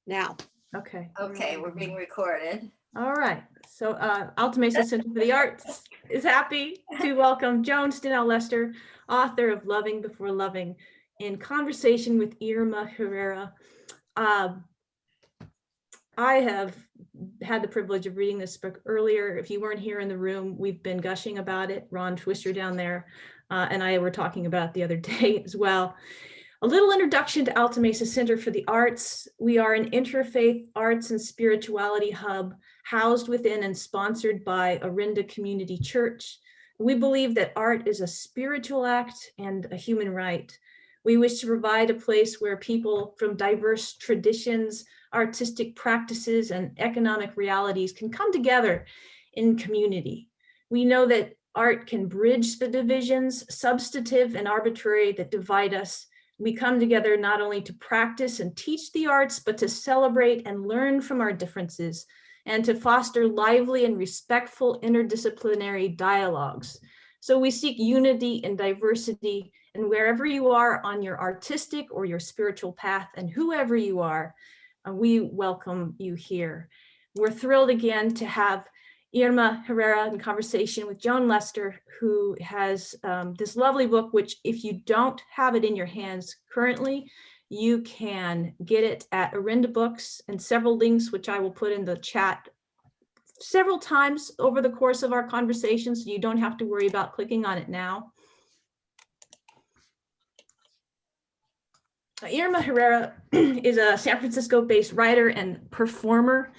Now. Okay. Okay, we're being recorded. All right. So Alta Mesa Center for the Arts is happy to welcome Joan Steinau Lester, author of Loving Before Loving, in conversation with Irma Herrera. I have had the privilege of reading this book earlier. If you weren't here in the room, we've been gushing about it. Ron Twister down there and I were talking about it the other day as well. A little introduction to Alta Mesa Center for the Arts. We are an interfaith arts and spirituality hub housed within and sponsored by Orinda Community Church. We believe that art is a spiritual act and a human right. We wish to provide a place where people from diverse traditions, artistic practices, and economic realities can come together in community. We know that art can bridge the divisions, substantive and arbitrary, that divide us. We come together not only to practice and teach the arts, but to celebrate and learn from our differences and to foster lively and respectful interdisciplinary dialogues. So we seek unity and diversity, and wherever you are on your artistic or your spiritual path, and whoever you are, we welcome you here. We're thrilled again to have Irma Herrera in conversation with Joan Lester, who has this lovely book, which if you don't have it in your hands currently, you can get it at Orinda Books, and several links, which I will put in the chat several times over the course of our conversation, so you don't have to worry about clicking on it now. Irma Herrera is a San Francisco-based writer and performer.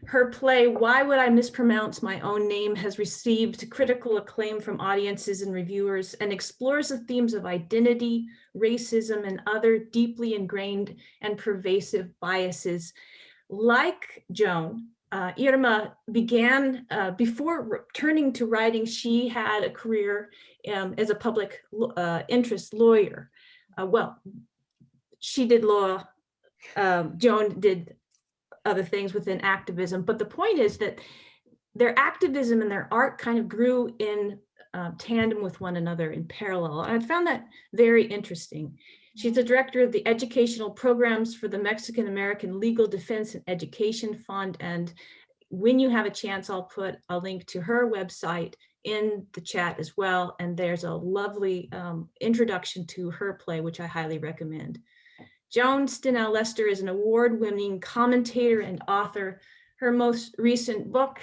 Her play, Why Would I Mispronounce My Own Name, has received critical acclaim from audiences and reviewers and explores the themes of identity, racism, and other deeply ingrained and pervasive biases. Like Joan, Irma began, before turning to writing, she had a career as a public interest lawyer. She did law, Joan did other things within activism, but the point is that their activism and their art kind of grew in tandem with one another in parallel. And I found that very interesting. She's the director of the educational programs for the Mexican American Legal Defense and Education Fund. And when you have a chance, I'll put a link to her website in the chat as well. And there's a lovely introduction to her play, which I highly recommend. Joan Steinau Lester is an award-winning commentator and author. Her most recent book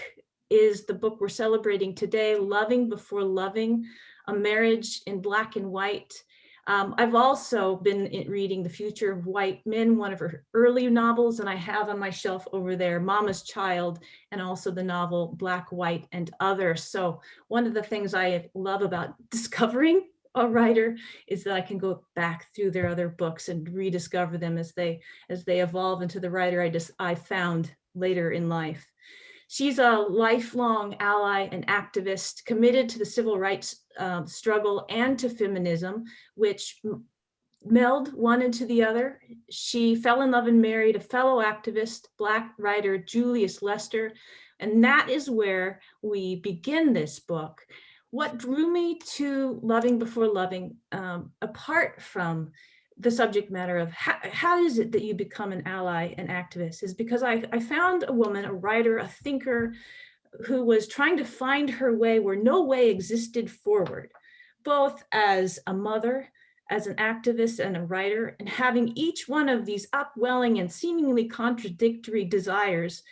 is the book we're celebrating today, Loving Before Loving, A Marriage in Black and White. I've also been reading The Future of White Men, one of her early novels, and I have on my shelf over there, Mama's Child, and also the novel Black, White, and Other. So one of the things I love about discovering a writer is that I can go back through their other books and rediscover them as they evolve into the writer I found later in life. She's a lifelong ally and activist committed to the civil rights struggle and to feminism, which meld one into the other. She fell in love and married a fellow activist, Black writer Julius Lester, and that is where we begin this book. What drew me to Loving Before Loving, apart from the subject matter of how is it that you become an ally and activist, is because I found a woman, a writer, a thinker, who was trying to find her way where no way existed forward, both as a mother, as an activist and a writer, and having each one of these upwelling and seemingly contradictory desires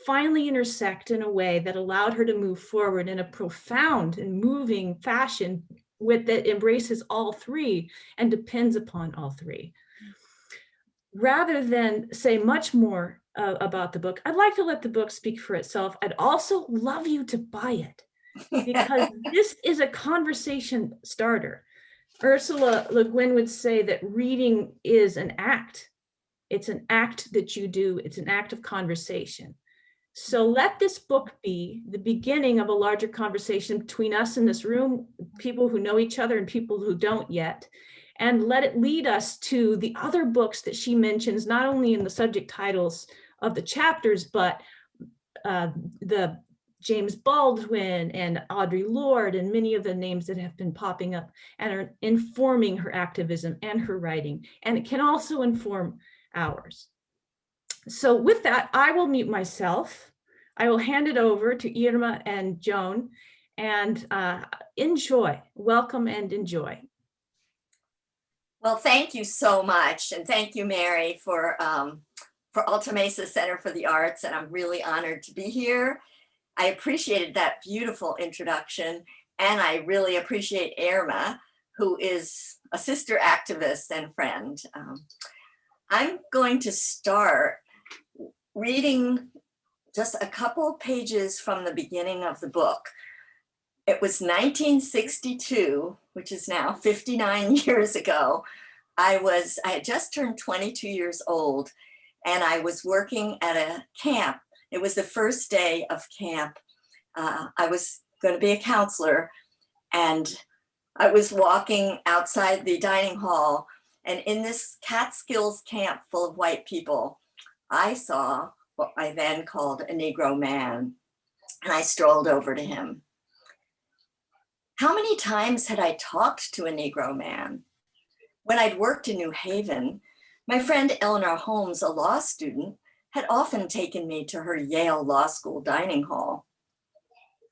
finally intersect in a way that allowed her to move forward in a profound and moving fashion that embraces all three and depends upon all three. Rather than say much more about the book, I'd like to let the book speak for itself. I'd also love you to buy it, because this is a conversation starter. Ursula Le Guin would say that reading is an act. It's an act that you do. It's an act of conversation. So let this book be the beginning of a larger conversation between us in this room, people who know each other and people who don't yet, and let it lead us to the other books that she mentions, not only in the subject titles of the chapters, but the James Baldwin and Audre Lorde and many of the names that have been popping up and are informing her activism and her writing. And it can also inform ours. So with that, I will mute myself. I will hand it over to Irma and Joan, and enjoy, welcome and enjoy. Well, thank you so much. And thank you, Mary, for Alta Mesa Center for the Arts. And I'm really honored to be here. I appreciated that beautiful introduction. And I really appreciate Irma, who is a sister activist and friend. I'm going to start reading just a couple pages from the beginning of the book. It was 1962, which is now 59 years ago. I had just turned 22 years old, and I was working at a camp. It was the first day of camp. I was going to be a counselor, and I was walking outside the dining hall, and in this Catskills camp full of white people, I saw what I then called a Negro man, and I strolled over to him. How many times had I talked to a Negro man? When I'd worked in New Haven, my friend Eleanor Holmes, a law student, had often taken me to her Yale Law School dining hall.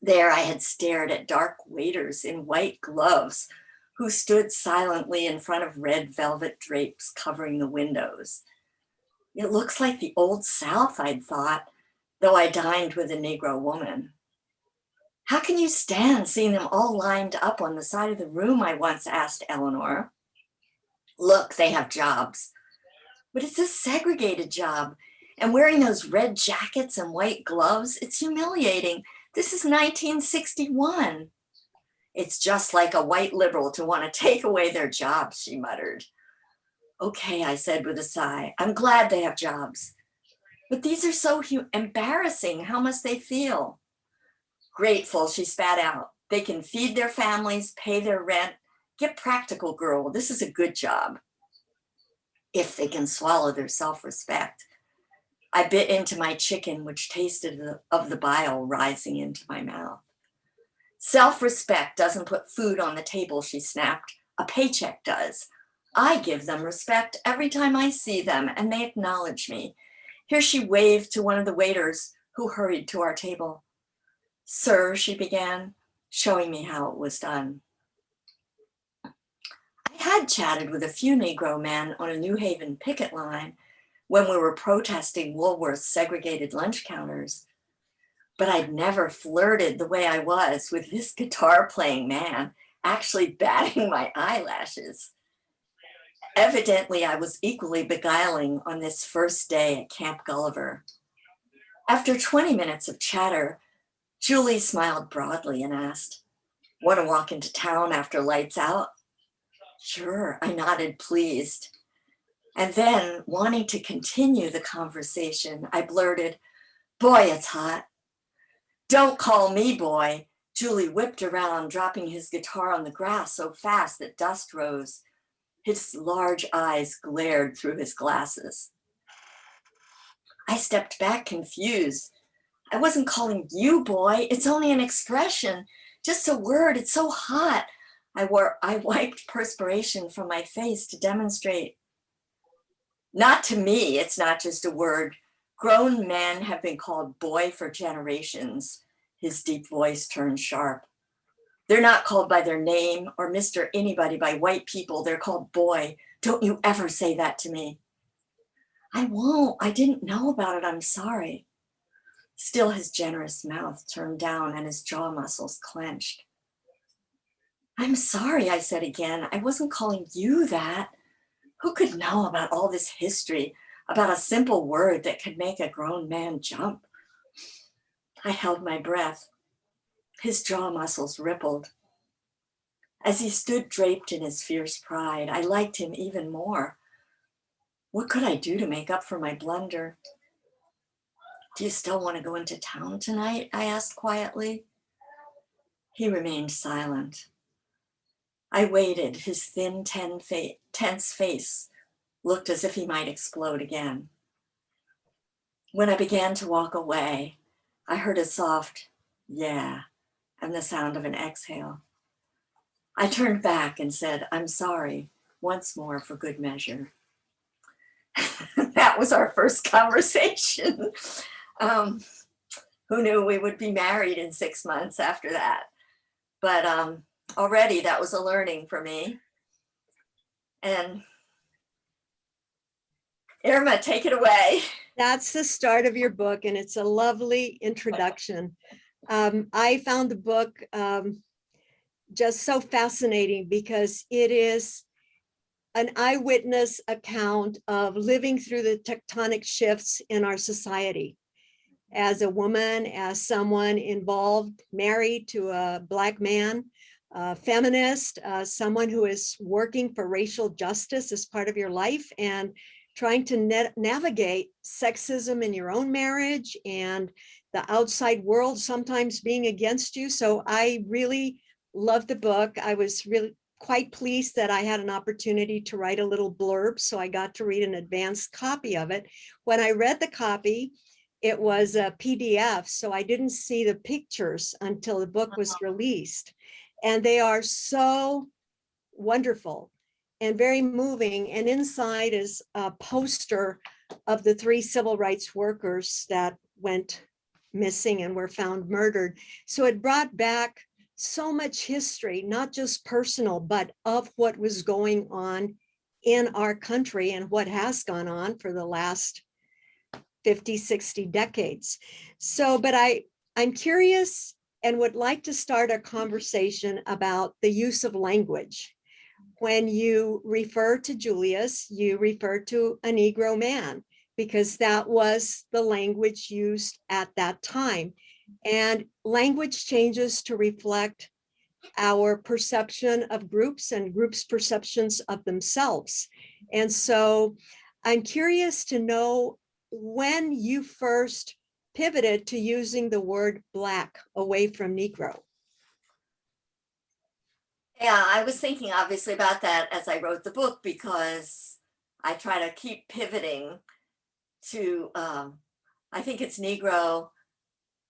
There I had stared at dark waiters in white gloves who stood silently in front of red velvet drapes covering the windows. It looks like the old South, I'd thought, though I dined with a Negro woman. How can you stand seeing them all lined up on the side of the room? I once asked Eleanor. Look, they have jobs, but it's a segregated job. And wearing those red jackets and white gloves, it's humiliating. This is 1961. It's just like a white liberal to want to take away their jobs, she muttered. Okay, I said with a sigh, I'm glad they have jobs. But these are so embarrassing. How must they feel? Grateful, she spat out. They can feed their families, pay their rent. Get practical, girl. This is a good job. If they can swallow their self-respect. I bit into my chicken, which tasted of the bile rising into my mouth. Self-respect doesn't put food on the table, she snapped. A paycheck does. I give them respect every time I see them, and they acknowledge me. Here she waved to one of the waiters who hurried to our table. Sir, she began, showing me how it was done. I had chatted with a few Negro men on a New Haven picket line when we were protesting Woolworth's segregated lunch counters, but I'd never flirted the way I was with this guitar-playing man, actually batting my eyelashes. Evidently, I was equally beguiling on this first day at Camp Gulliver. After 20 minutes of chatter, Julie smiled broadly and asked, "Want to walk into town after lights out?" Sure, I nodded, pleased. And then, wanting to continue the conversation, I blurted, "Boy, it's hot." "Don't call me boy." Julie whipped around, dropping his guitar on the grass so fast that dust rose. His large eyes glared through his glasses. I stepped back, confused. I wasn't calling you boy. It's only an expression, just a word. It's so hot. I wiped perspiration from my face to demonstrate. Not to me, it's not just a word. Grown men have been called boy for generations. His deep voice turned sharp. They're not called by their name or Mr. Anybody by white people. They're called boy. Don't you ever say that to me. I won't. I didn't know about it. I'm sorry. Still, his generous mouth turned down and his jaw muscles clenched. I'm sorry, I said again. I wasn't calling you that. Who could know about all this history, about a simple word that could make a grown man jump? I held my breath. His jaw muscles rippled. As he stood draped in his fierce pride, I liked him even more. What could I do to make up for my blunder? Do you still want to go into town tonight? I asked quietly. He remained silent. I waited. His thin, tense face looked as if he might explode again. When I began to walk away, I heard a soft, yeah, and the sound of an exhale. I turned back and said, I'm sorry, once more for good measure. That was our first conversation. Who knew we would be married in 6 months after that? But already that was a learning for me. And Irma, take it away. That's the start of your book, and it's a lovely introduction. I found the book just so fascinating because it is an eyewitness account of living through the tectonic shifts in our society. As a woman, as someone involved, married to a Black man, a feminist, someone who is working for racial justice as part of your life, and trying to navigate sexism in your own marriage and the outside world sometimes being against you. So I really loved the book. I was really quite pleased that I had an opportunity to write a little blurb, so I got to read an advanced copy of it. When I read the copy, it was a PDF, so I didn't see the pictures until the book was released. And they are so wonderful and very moving. And inside is a poster of the 3 civil rights workers that went missing and were found murdered. So it brought back so much history, not just personal, but of what was going on in our country and what has gone on for the last 50, 60 decades. So, but I'm curious and would like to start a conversation about the use of language. When you refer to Julius, you refer to a Negro man, because that was the language used at that time. And language changes to reflect our perception of groups and groups' perceptions of themselves. And so I'm curious to know when you first pivoted to using the word Black away from Negro. Yeah, I was thinking obviously about that as I wrote the book, because I try to keep pivoting to, I think it's Negro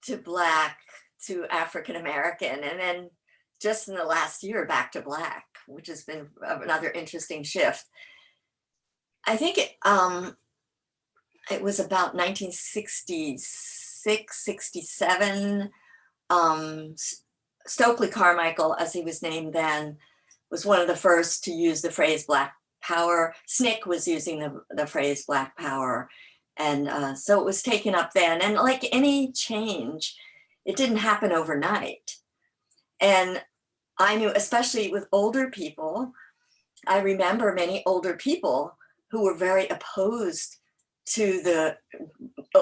to Black to African American, and then just in the last year back to Black, which has been another interesting shift. I think it was about 1966, 67. Stokely Carmichael, as he was named then, was one of the first to use the phrase Black Power. SNCC was using the phrase Black Power. And so it was taken up then. And like any change, it didn't happen overnight. And I knew, especially with older people, I remember many older people who were very opposed to the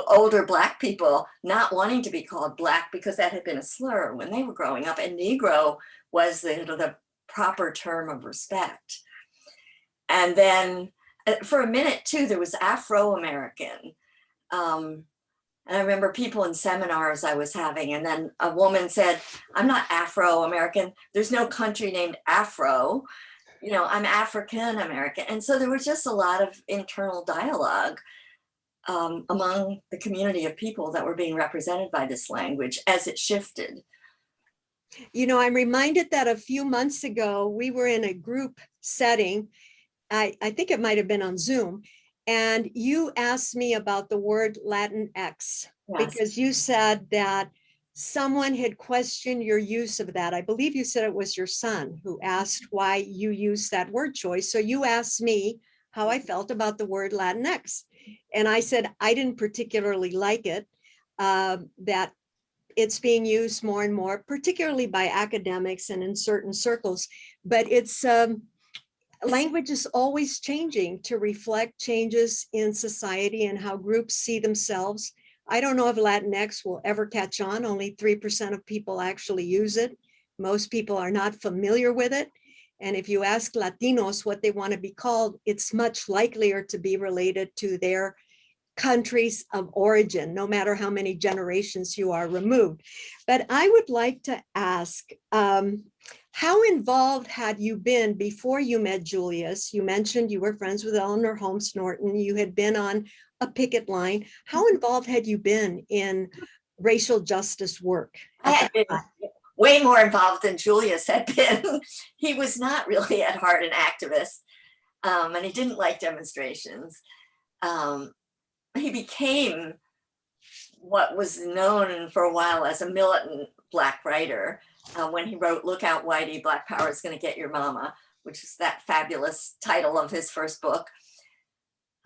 older Black people not wanting to be called Black because that had been a slur when they were growing up, and Negro was the proper term of respect. And then for a minute too, there was Afro-American. And I remember people in seminars I was having, and then a woman said, "I'm not Afro-American. There's no country named Afro. You know, I'm African American." And so there was just a lot of internal dialogue among the community of people that were being represented by this language as it shifted. You know, I'm reminded that a few months ago, we were in a group setting. I think it might have been on Zoom. And you asked me about the word Latinx, yes, because you said that someone had questioned your use of that. I believe you said it was your son who asked why you used that word choice. So you asked me how I felt about the word Latinx. And I said, I didn't particularly like it, that it's being used more and more, particularly by academics and in certain circles, but it's language is always changing to reflect changes in society and how groups see themselves. I don't know if Latinx will ever catch on. Only 3% of people actually use it. Most people are not familiar with it. And if you ask Latinos what they want to be called, it's much likelier to be related to their countries of origin, no matter how many generations you are removed. But I would like to ask, how involved had you been before you met Julius? You mentioned you were friends with Eleanor Holmes Norton. You had been on a picket line. How involved had you been in racial justice work? I had been way more involved than Julius had been. He was not really at heart an activist, and he didn't like demonstrations. he became what was known for a while as a militant Black writer when he wrote Look Out Whitey, Black Power is Gonna Get Your Mama, which is that fabulous title of his first book.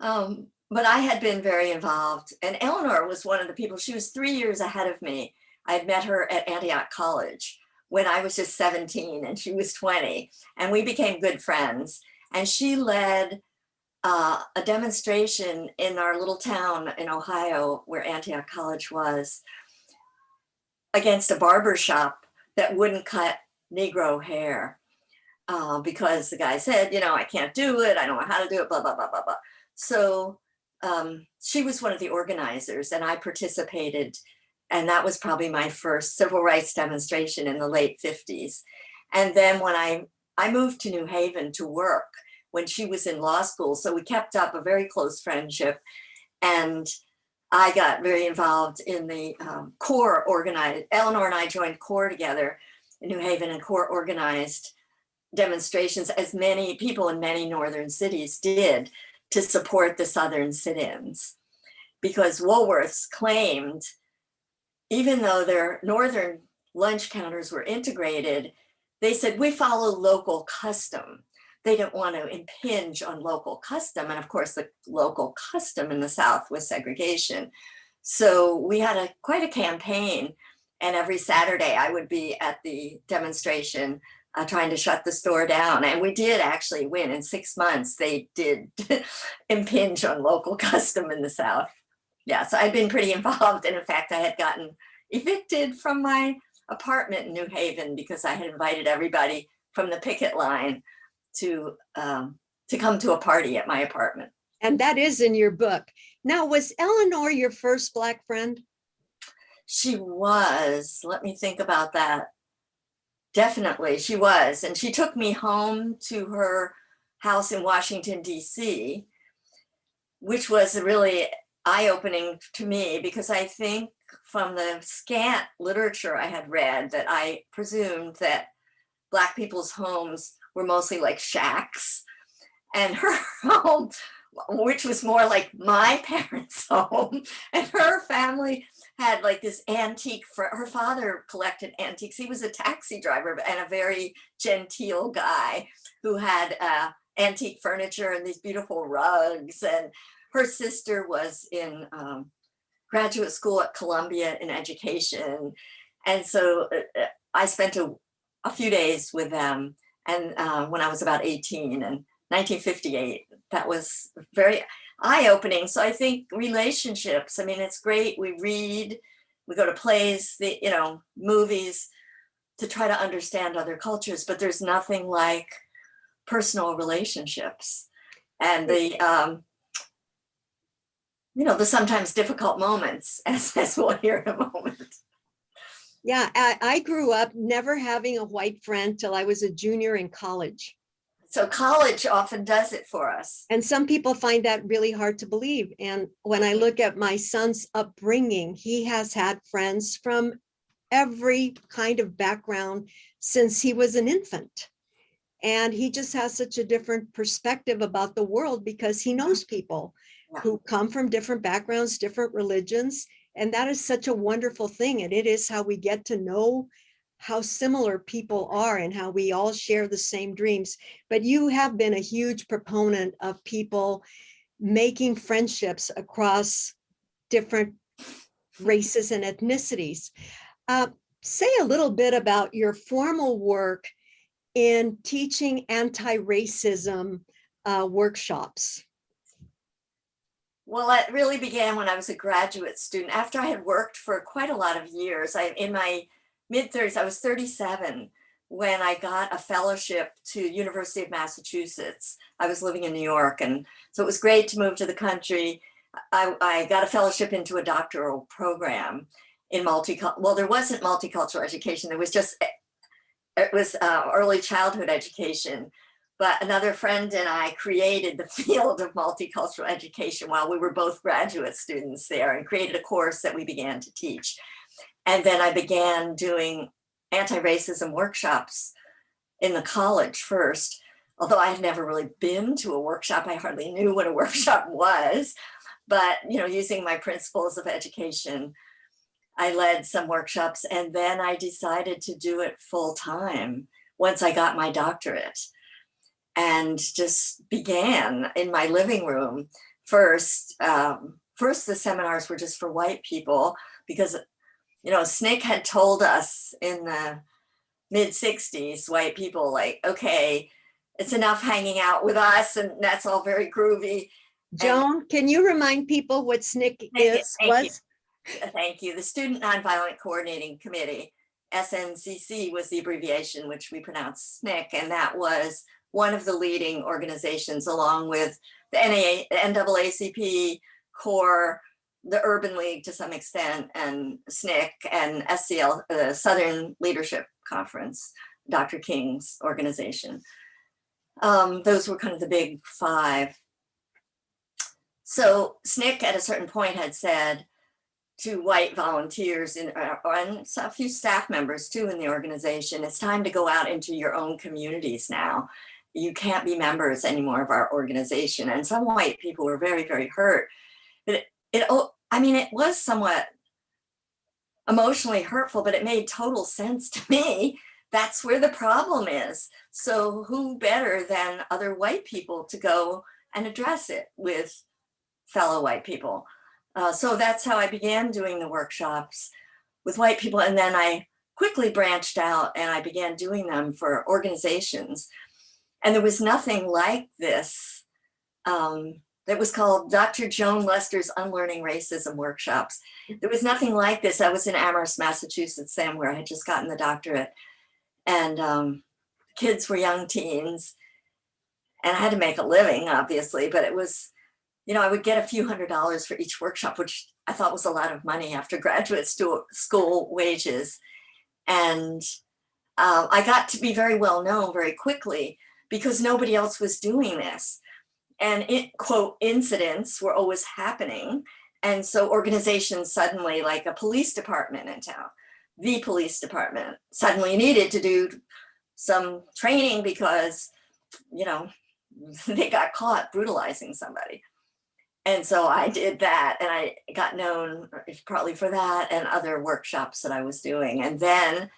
But I had been very involved, and Eleanor was one of the people. She was 3 years ahead of me. I had met her at Antioch College when I was just 17 and she was 20, and we became good friends. And she led a demonstration in our little town in Ohio where Antioch College was against a barber shop that wouldn't cut Negro hair because the guy said, you know, I can't do it. I don't know how to do it, blah, blah, blah, blah, blah. So she was one of the organizers and I participated. And that was probably my first civil rights demonstration in the late 50s. And then when I moved to New Haven to work when she was in law school. So we kept up a very close friendship. And I got very involved in the CORE organized. Eleanor and I joined CORE together in New Haven, and CORE organized demonstrations, as many people in many northern cities did, to support the Southern sit-ins. Because Woolworths claimed, even though their northern lunch counters were integrated, they said, we follow local custom. They didn't want to impinge on local custom. And of course, the local custom in the South was segregation. So we had quite a campaign. And every Saturday I would be at the demonstration trying to shut the store down. And we did actually win. In 6 months, they did impinge on local custom in the South. Yeah, so I'd been pretty involved. And in fact, I had gotten evicted from my apartment in New Haven because I had invited everybody from the picket line to come to a party at my apartment. And that is in your book. Now, was Eleanor your first Black friend? She was. Let me think about that. Definitely, she was. And she took me home to her house in Washington, D.C., which was really eye-opening to me because I think from the scant literature I had read that I presumed that Black people's homes were mostly like shacks, and her home, which was more like my parents' home, and her family had like this antique, her father collected antiques. He was a taxi driver and a very genteel guy who had antique furniture and these beautiful rugs. And her sister was in graduate school at Columbia in education. And so I spent a few days with them. And when I was about 18 in 1958, that was very eye-opening. So I think relationships, I mean, it's great. We read, we go to plays, movies to try to understand other cultures, but there's nothing like personal relationships and the sometimes difficult moments, as we'll hear in a moment. Yeah, I grew up never having a white friend till I was a junior in college. So college often does it for us. And some people find that really hard to believe. And when I look at my son's upbringing, he has had friends from every kind of background since he was an infant. And he just has such a different perspective about the world because he knows people who come from different backgrounds, different religions. And that is such a wonderful thing. And it is how we get to know how similar people are and how we all share the same dreams. But you have been a huge proponent of people making friendships across different races and ethnicities. Say a little bit about your formal work in teaching anti-racism workshops. Well, it really began when I was a graduate student. After I had worked for quite a lot of years, in my mid-30s, I was 37 when I got a fellowship to University of Massachusetts. I was living in New York, and so it was great to move to the country. I got a fellowship into a doctoral program in there wasn't multicultural education. It was early childhood education. But another friend and I created the field of multicultural education while we were both graduate students there, and created a course that we began to teach. And then I began doing anti-racism workshops in the college first, although I had never really been to a workshop. I hardly knew what a workshop was. but, using my principles of education, I led some workshops, and then I decided to do it full time once I got my doctorate, and just began in my living room. First, the seminars were just for white people because, SNCC had told us in the mid-60s, white people, like, okay, it's enough hanging out with us, and that's all very groovy. Joan, can you remind people what SNCC was? Thank you. The Student Nonviolent Coordinating Committee, SNCC, was the abbreviation, which we pronounce SNCC, and that was one of the leading organizations, along with the NAACP, CORE, the Urban League to some extent, and SNCC, and SCL, the Southern Leadership Conference, Dr. King's organization. Those were kind of the big five. So SNCC at a certain point had said to white volunteers and a few staff members too in the organization, it's time to go out into your own communities now. You can't be members anymore of our organization. And some white people were very, very hurt. But it was somewhat emotionally hurtful, but it made total sense to me. That's where the problem is. So who better than other white people to go and address it with fellow white people? So that's how I began doing the workshops with white people. And then I quickly branched out and I began doing them for organizations. And there was nothing like this. That was called Dr. Joan Lester's Unlearning Racism Workshops. There was nothing like this. I was in Amherst, Massachusetts, Sam, where I had just gotten the doctorate. And kids were young teens. And I had to make a living, obviously, but it was, I would get a few $100s for each workshop, which I thought was a lot of money after graduate school wages. And I got to be very well known very quickly because nobody else was doing this. And quote, incidents were always happening. And so organizations suddenly, like a police department in town, the police department suddenly needed to do some training because, they got caught brutalizing somebody. And so I did that, and I got known partly for that and other workshops that I was doing. And then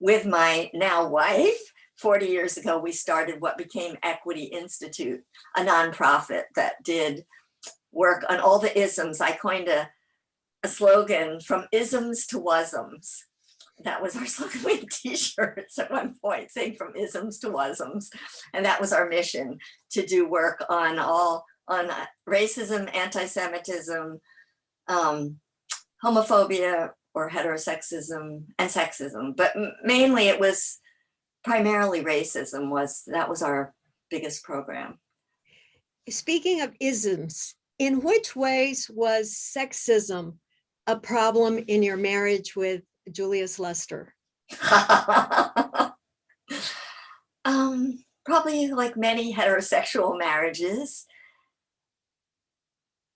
with my now wife, 40 years ago, we started what became Equity Institute, a nonprofit that did work on all the isms. I coined a slogan, from isms to wasms. That was our slogan. We had t-shirts at one point saying from isms to wasms. And that was our mission, to do work on racism, anti-Semitism, homophobia or heterosexism, and sexism. But mainly it was primarily racism. That was our biggest program. Speaking of isms, in which ways was sexism a problem in your marriage with Julius Lester? Probably like many heterosexual marriages.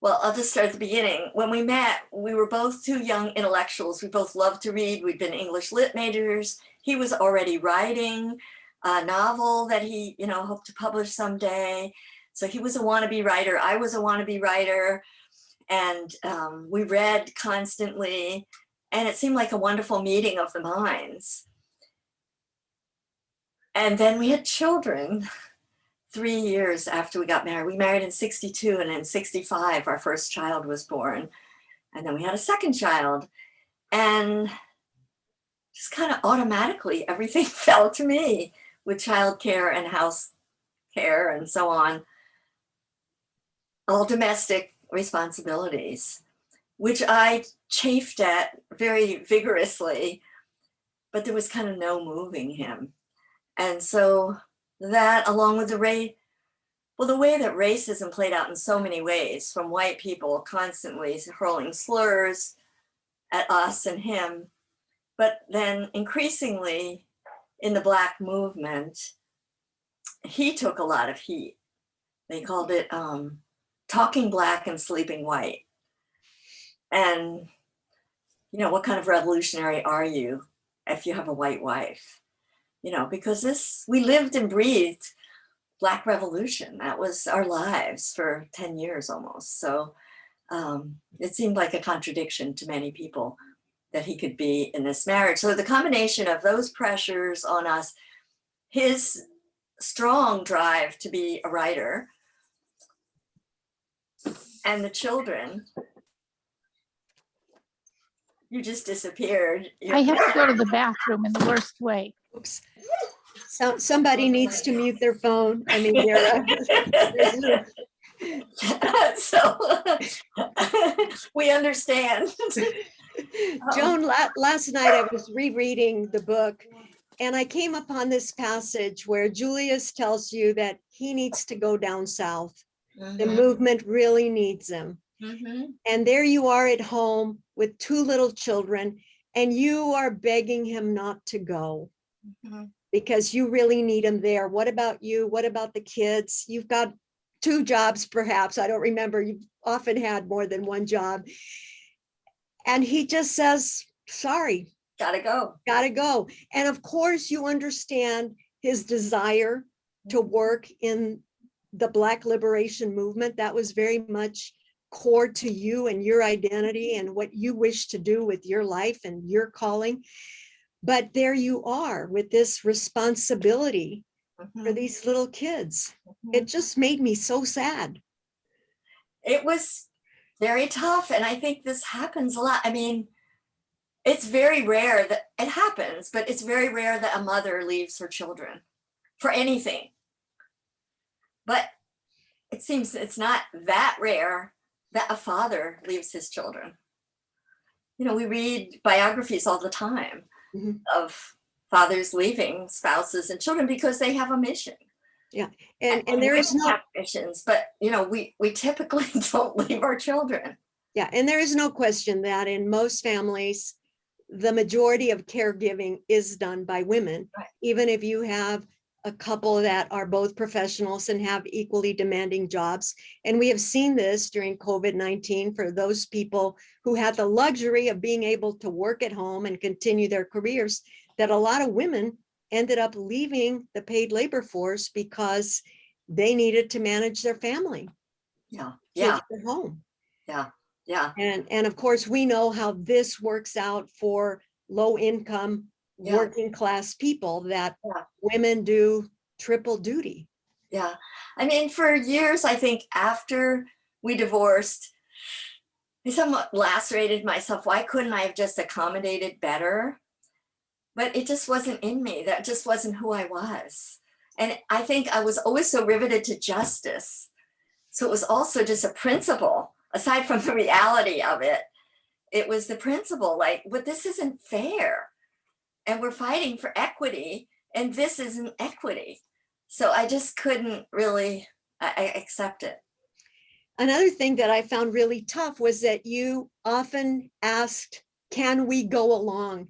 Well, I'll just start at the beginning. When we met, we were both two young intellectuals. We both loved to read. We'd been English lit majors. He was already writing a novel that he, hoped to publish someday. So he was a wannabe writer. I was a wannabe writer. And we read constantly. And it seemed like a wonderful meeting of the minds. And then we had children 3 years after we got married. We married in 62, and in 65, our first child was born. And then we had a second child. And just kind of automatically, everything fell to me with childcare and house care and so on. All domestic responsibilities, which I chafed at very vigorously, but there was kind of no moving him. And so that, along with the way that racism played out in so many ways, from white people constantly hurling slurs at us and him, but then increasingly in the Black movement, he took a lot of heat. They called it talking Black and sleeping white. And, what kind of revolutionary are you if you have a white wife? Because we lived and breathed Black revolution. That was our lives for 10 years almost. So it seemed like a contradiction to many people that he could be in this marriage. So the combination of those pressures on us, his strong drive to be a writer, and the children. You just disappeared. I have to go to the bathroom in the worst way. Oops. So somebody needs to mute their phone. I mean, So we understand. Joan, last night I was rereading the book and I came upon this passage where Julius tells you that he needs to go down south. The movement really needs him. And there you are at home with 2 little children and you are begging him not to go because you really need him there. What about you? What about the kids? You've got 2 jobs, perhaps. I don't remember. You've often had more than 1 job. And he just says, sorry. Gotta go. Gotta go. And of course, you understand his desire to work in the Black liberation movement. That was very much core to you and your identity and what you wish to do with your life and your calling. But there you are with this responsibility for these little kids. It just made me so sad. It was very tough. And I think this happens a lot. I mean, it's very rare that it happens, but it's very rare that a mother leaves her children for anything. But it seems it's not that rare that a father leaves his children. You know, we read biographies all the time of fathers leaving spouses and children because they have a mission. Yeah, and there is no missions, but you know, we typically don't leave our children. Yeah, and there is no question that in most families, the majority of caregiving is done by women, Right. Even if you have a couple that are both professionals and have equally demanding jobs. And we have seen this during COVID-19 for those people who had the luxury of being able to work at home and continue their careers, that a lot of women ended up leaving the paid labor force because they needed to manage their family. Yeah, Kids at home. yeah. And of course, we know how this works out for low income working class people, that women do triple duty. Yeah. I mean, for years, I think after we divorced, I somewhat lacerated myself. Why couldn't I have just accommodated better? But it just wasn't in me. That just wasn't who I was. And I think I was always so riveted to justice. So it was also just a principle, aside from the reality of it. It was the principle, like, but this isn't fair. And we're fighting for equity, and this isn't equity. So I just couldn't really accept it. Another thing that I found really tough was that you often asked, can we go along?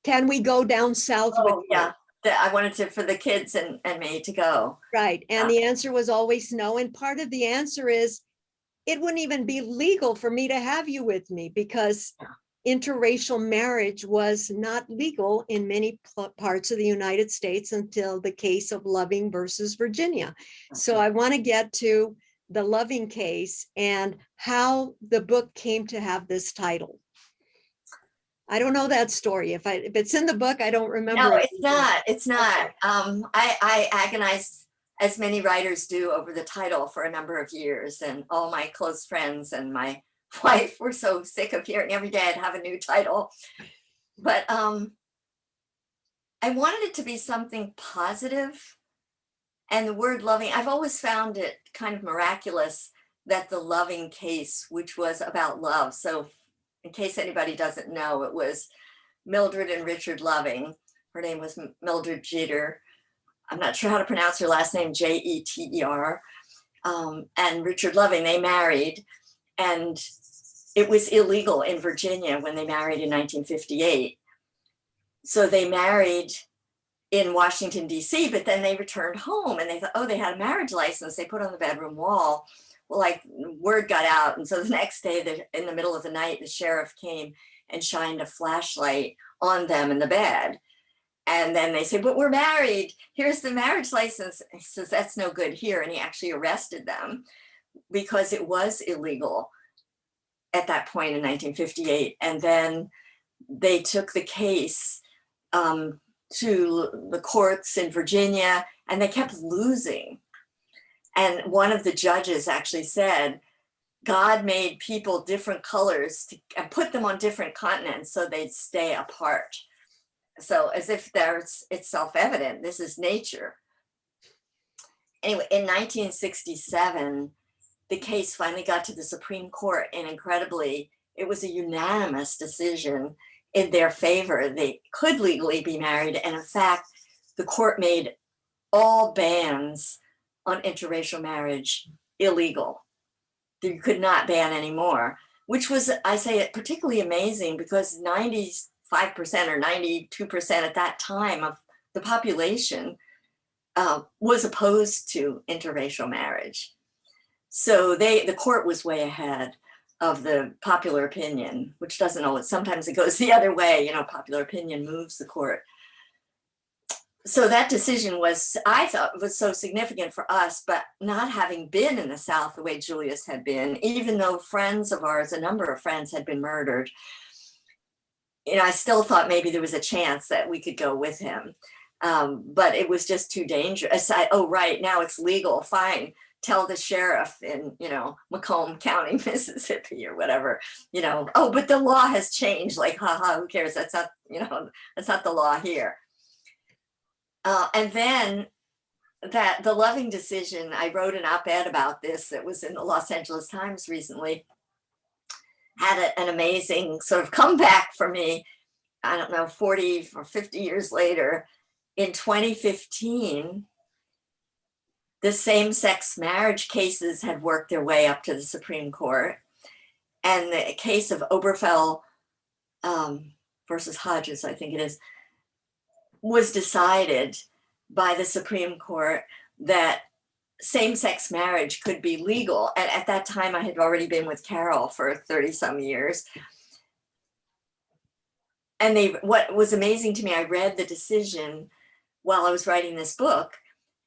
Can we go down south with you? Yeah, I wanted to, for the kids and me to go. Right, and the answer was always no. And part of the answer is, it wouldn't even be legal for me to have you with me because interracial marriage was not legal in many parts of the United States until the case of Loving versus Virginia. So I want to get to the Loving case and how the book came to have this title. I don't know that story. If it's in the book, I don't remember. No, it's not. It's not. Okay. I agonized, as many writers do, over the title for a number of years, and all my close friends and my wife were so sick of hearing every day I'd have a new title. But I wanted it to be something positive. And the word loving, I've always found it kind of miraculous that the Loving case, which was about love. So in case anybody doesn't know, it was Mildred and Richard Loving. Her name was Mildred Jeter. I'm not sure how to pronounce her last name, Jeter. And Richard Loving, they married. And it was illegal in Virginia when they married in 1958. So they married in Washington, D.C., but then they returned home and they thought, oh, they had a marriage license. They put on the bedroom wall. Well, like, word got out. And so the next day, in the middle of the night, the sheriff came and shined a flashlight on them in the bed. And then they say, but we're married. Here's the marriage license. He says, that's no good here. And he actually arrested them because it was illegal at that point in 1958. And then they took the case to the courts in Virginia, and they kept losing. And one of the judges actually said, God made people different colors and put them on different continents so they'd stay apart. So as if it's self-evident, this is nature. Anyway, in 1967, the case finally got to the Supreme Court, and incredibly, it was a unanimous decision in their favor. They could legally be married. And in fact, the court made all bans on interracial marriage illegal. You could not ban anymore, which was, I say, particularly amazing because 95% or 92% at that time of the population was opposed to interracial marriage. So the court was way ahead of the popular opinion, which doesn't always, sometimes it goes the other way, popular opinion moves the court. So that decision was, I thought, was so significant for us, but not having been in the South the way Julius had been, even though friends of ours, a number of friends had been murdered, I still thought maybe there was a chance that we could go with him. But it was just too dangerous. Oh, right, now it's legal, fine. Tell the sheriff in, Macomb County, Mississippi or whatever, oh, but the law has changed, like, haha, who cares? That's not, that's not the law here. And then the Loving decision, I wrote an op-ed about this that was in the Los Angeles Times recently, had an amazing sort of comeback for me, I don't know, 40 or 50 years later. In 2015, the same-sex marriage cases had worked their way up to the Supreme Court. And the case of Oberfell versus Hodges, I think it is, was decided by the Supreme Court that same-sex marriage could be legal. And at that time, I had already been with Carol for 30-some years. And what was amazing to me, I read the decision while I was writing this book,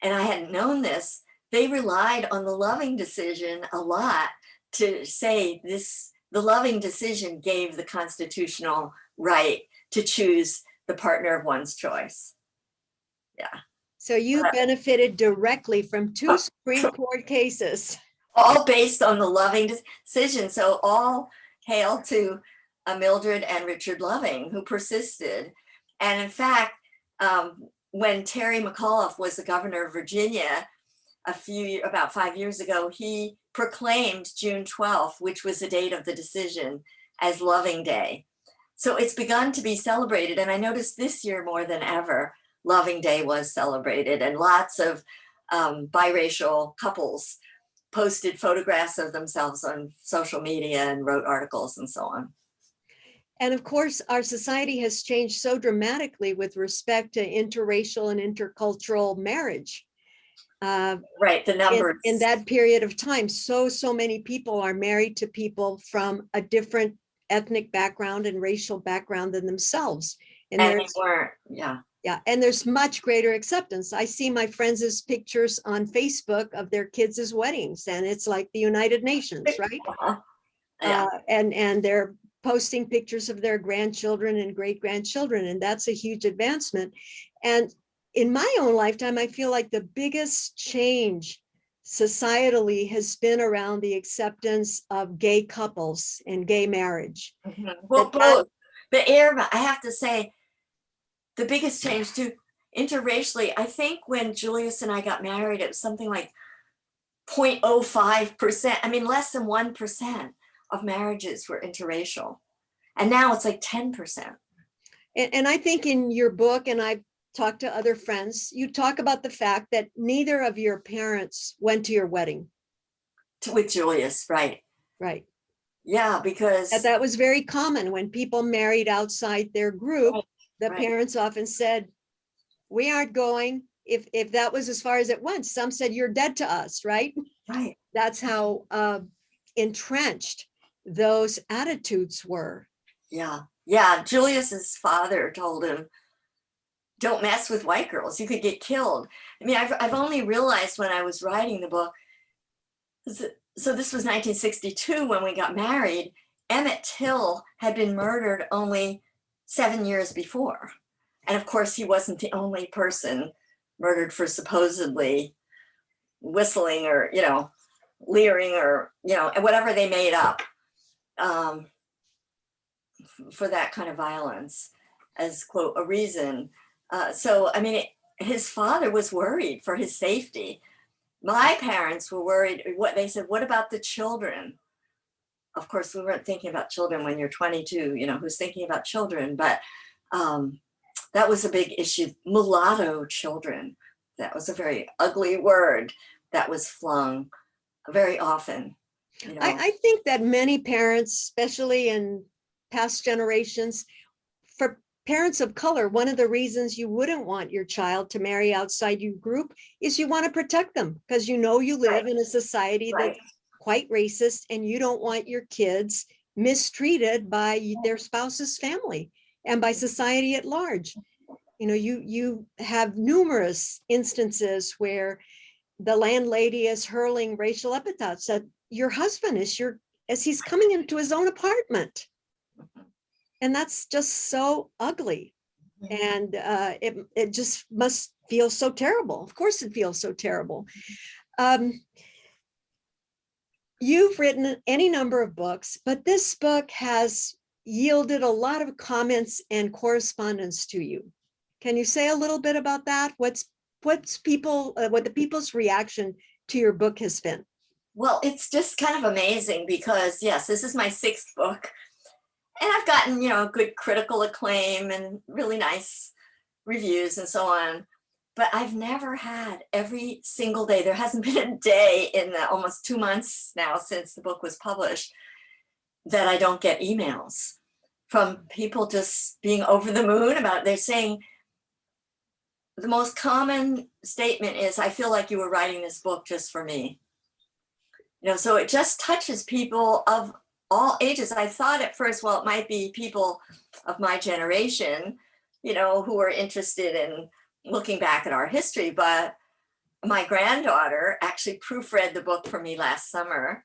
and I hadn't known this. They relied on the Loving decision a lot to say the Loving decision gave the constitutional right to choose the partner of one's choice. Yeah. So you benefited directly from two Supreme Court cases. All based on the Loving decision. So all hail to Mildred and Richard Loving, who persisted. And in fact, when Terry McAuliffe was the governor of Virginia about 5 years ago, he proclaimed June 12th, which was the date of the decision, as Loving Day. So it's begun to be celebrated. And I noticed this year more than ever, Loving Day was celebrated, and lots of biracial couples posted photographs of themselves on social media and wrote articles and so on. And of course, our society has changed so dramatically with respect to interracial and intercultural marriage. Right, the numbers. In that period of time, so many people are married to people from a different ethnic background and racial background than themselves. And they weren't, yeah. Yeah, and there's much greater acceptance. I see my friends' pictures on Facebook of their kids' weddings, and it's like the United Nations, right? Yeah. And they're posting pictures of their grandchildren and great-grandchildren, and that's a huge advancement. And in my own lifetime, I feel like the biggest change societally has been around the acceptance of gay couples and gay marriage. Mm-hmm. Well, both. But Irma, I have to say, the biggest change too, interracially, I think when Julius and I got married, it was something like 0.05%. I mean, less than 1% of marriages were interracial. And now it's like 10%. And I think in your book, and I've talked to other friends, you talk about the fact that neither of your parents went to your wedding. With Julius, right. Right. Yeah, because that was very common when people married outside their group. Right. The parents often said, we aren't going. If that was as far as it went, some said, you're dead to us, right? Right. That's how entrenched those attitudes were. Yeah. Yeah. Julius's father told him, don't mess with white girls. You could get killed. I mean, I've only realized when I was writing the book, so this was 1962 when we got married. Emmett Till had been murdered only 7 years before. And of course, he wasn't the only person murdered for supposedly whistling or, leering or, whatever they made up for that kind of violence as, quote, a reason. So, I mean, his father was worried for his safety. My parents were worried. They said, what about the children? Of course, we weren't thinking about children when you're 22, who's thinking about children, but that was a big issue. Mulatto children. That was a very ugly word that was flung very often. I think that many parents, especially in past generations, for parents of color, one of the reasons you wouldn't want your child to marry outside your group is you want to protect them because you live in a society that's quite racist, and you don't want your kids mistreated by their spouse's family and by society at large. You have numerous instances where the landlady is hurling racial epithets at your husband as he's coming into his own apartment. And that's just so ugly. And it just must feel so terrible. Of course it feels so terrible. You've written any number of books, but this book has yielded a lot of comments and correspondence to you. Can you say a little bit about that? What the people's reaction to your book has been? Well, it's just kind of amazing because, yes, this is my 6th book. And I've gotten, good critical acclaim and really nice reviews and so on. But I've never had every single day. There hasn't been a day in the almost 2 months now since the book was published that I don't get emails from people just being over the moon about it. They're saying the most common statement is, I feel like you were writing this book just for me. So it just touches people of all ages. I thought at first, well, it might be people of my generation, who are interested in looking back at our history. But my granddaughter actually proofread the book for me last summer.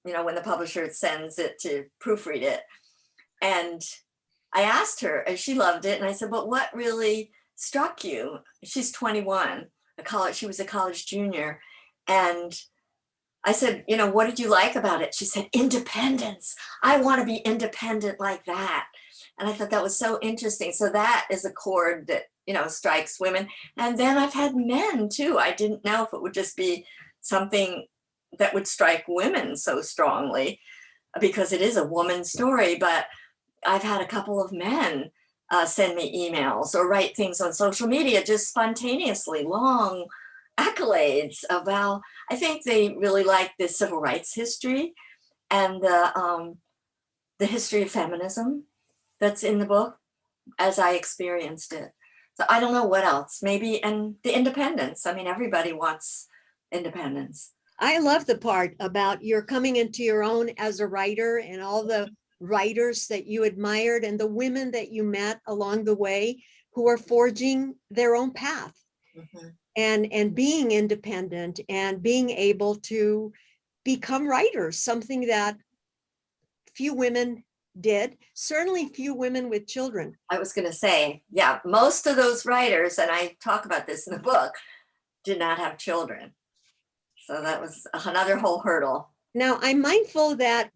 When the publisher sends it to proofread it. And I asked her, and she loved it. And I said, but what really struck you? She's 21, she was a college junior. And I said, what did you like about it? She said, independence. I want to be independent like that. And I thought that was so interesting. So that is a chord that, strikes women. And then I've had men too. I didn't know if it would just be something that would strike women so strongly because it is a woman's story. But I've had a couple of men send me emails or write things on social media just spontaneously, long accolades about, I think they really like the civil rights history and the history of feminism that's in the book as I experienced it. So I don't know what else, maybe, and the independence. I mean, everybody wants independence. I love the part about you're coming into your own as a writer and all the writers that you admired and the women that you met along the way who are forging their own path. Mm-hmm. And being independent and being able to become writers, something that few women did, certainly few women with children. I was going to say, yeah, most of those writers, and I talk about this in the book, did not have children. So that was another whole hurdle. Now, I'm mindful that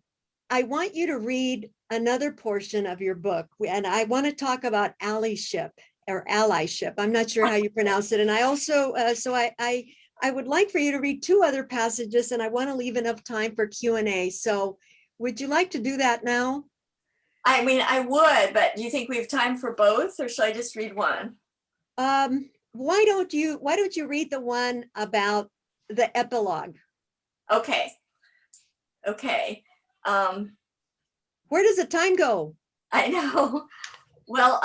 I want you to read another portion of your book, and I want to talk about allyship. Or allyship. I'm not sure how you pronounce it. And I also, I would like for you to read 2 other passages, and I want to leave enough time for Q&A. So would you like to do that now? I mean, I would, but do you think we have time for both, or should I just read one? Why don't you read the one about the epilogue? Okay. Where does the time go? I know. Well,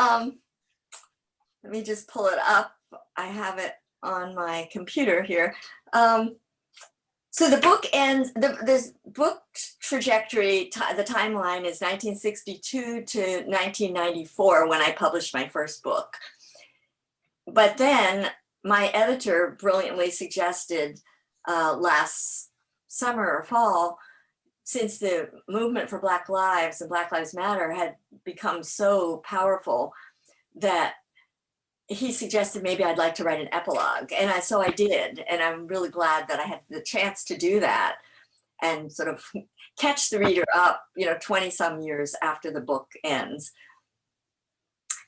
let me just pull it up. I have it on my computer here. So the book ends, this book trajectory, the timeline is 1962 to 1994 when I published my first book. But then my editor brilliantly suggested last summer or fall since the movement for Black Lives and Black Lives Matter had become so powerful, that he suggested maybe I'd like to write an epilogue. And so I did. And I'm really glad that I had the chance to do that and sort of catch the reader up, 20 some years after the book ends.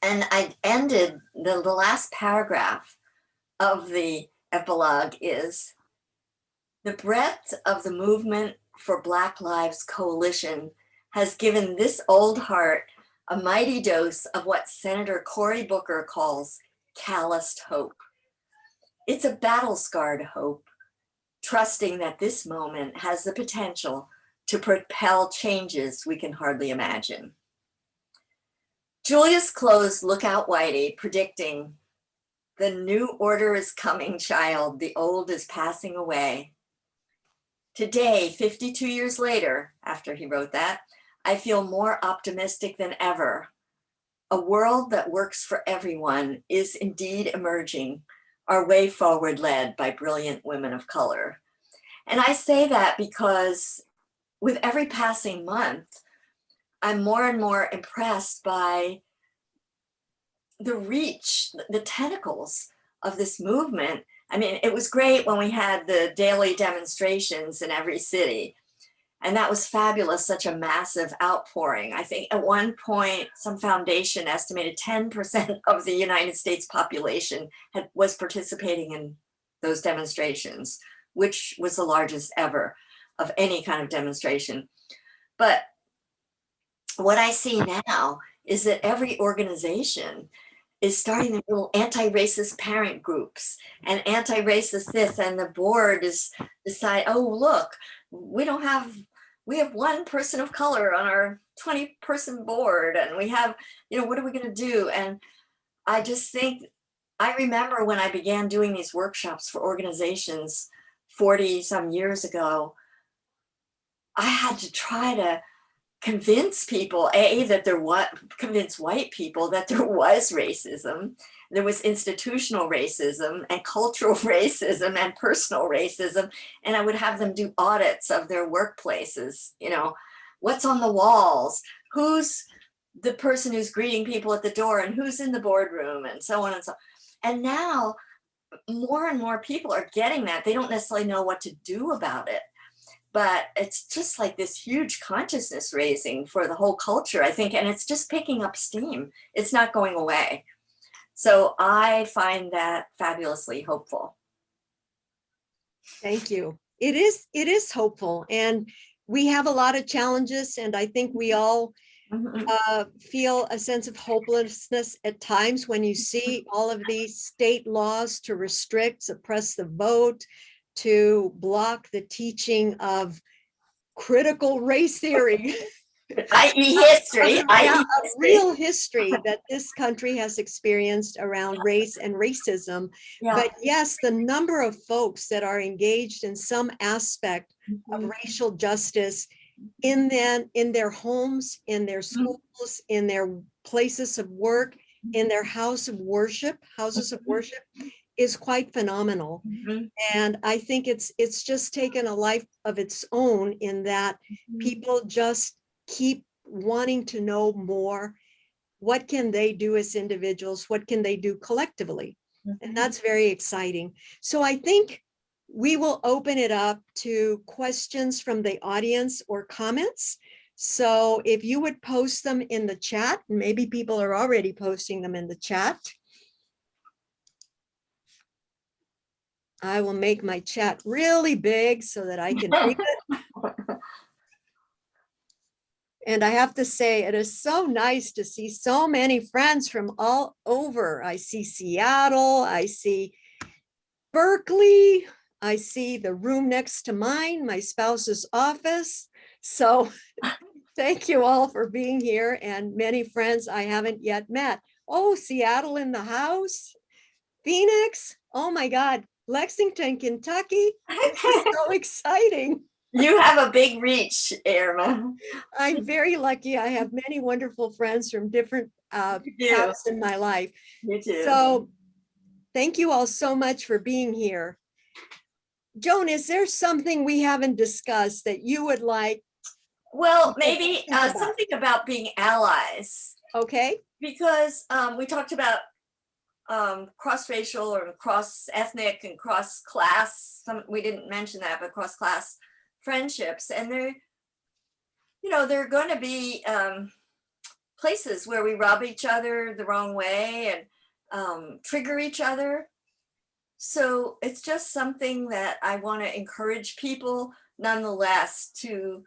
And I ended, the last paragraph of the epilogue is, the breadth of the movement for Black Lives Coalition has given this old heart a mighty dose of what Senator Cory Booker calls calloused hope. It's a battle-scarred hope, trusting that this moment has the potential to propel changes we can hardly imagine. Julius closed Look Out Whitey, predicting, the new order is coming, child, the old is passing away. Today, 52 years later, after he wrote that, I feel more optimistic than ever. A world that works for everyone is indeed emerging, our way forward led by brilliant women of color. And I say that because with every passing month, I'm more and more impressed by the reach, the tentacles of this movement. I mean, it was great when we had the daily demonstrations in every city. And that was fabulous, such a massive outpouring. I think at one point, some foundation estimated 10% of the United States population was participating in those demonstrations, which was the largest ever of any kind of demonstration. But what I see now is that every organization is starting their little anti-racist parent groups and anti-racist this, and the board is decide, oh, look, we have one person of color on our 20-person board, and we have, what are we going to do? And I just think, I remember when I began doing these workshops for organizations 40 some years ago, I had to try to convince people, convince white people that there was racism, there was institutional racism and cultural racism and personal racism. And I would have them do audits of their workplaces, what's on the walls, who's the person who's greeting people at the door and who's in the boardroom, and so on and so on. And now more and more people are getting that. They don't necessarily know what to do about it. But it's just like this huge consciousness raising for the whole culture, I think, and it's just picking up steam. It's not going away. So I find that fabulously hopeful. Thank you. It is hopeful, and we have a lot of challenges, and I think we all feel a sense of hopelessness at times when you see all of these state laws to restrict, suppress the vote, to block the teaching of critical race theory. i.e. history. Real history that this country has experienced around race and racism. Yeah. But yes, the number of folks that are engaged in some aspect of racial justice in their homes, in their schools, in their places of work, in their houses of worship, is quite phenomenal. And I think it's just taken a life of its own in that people just keep wanting to know more. What can they do as individuals? What can they do collectively? And that's very exciting. So I think we will open it up to questions from the audience or comments. So if you would post them in the chat, maybe people are already posting them in the chat. I will make my chat really big so that I can read it. And I have to say, it is so nice to see so many friends from all over. I see Seattle, I see Berkeley, I see the room next to mine, my spouse's office. So thank you all for being here, and many friends I haven't yet met. Oh, Seattle in the house, Phoenix, oh my God. Lexington, Kentucky. This is so exciting. You have a big reach, Irma. I'm very lucky. I have many wonderful friends from different paths in my life. You too. So thank you all so much for being here. Joan, is there something we haven't discussed that you would like Well, maybe Think about. something about being allies, Okay, because we talked about cross-racial or cross-ethnic and cross-class. We didn't mention that, but cross-class friendships, and there are going to be places where we rub each other the wrong way and trigger each other. So it's just something that I want to encourage people nonetheless to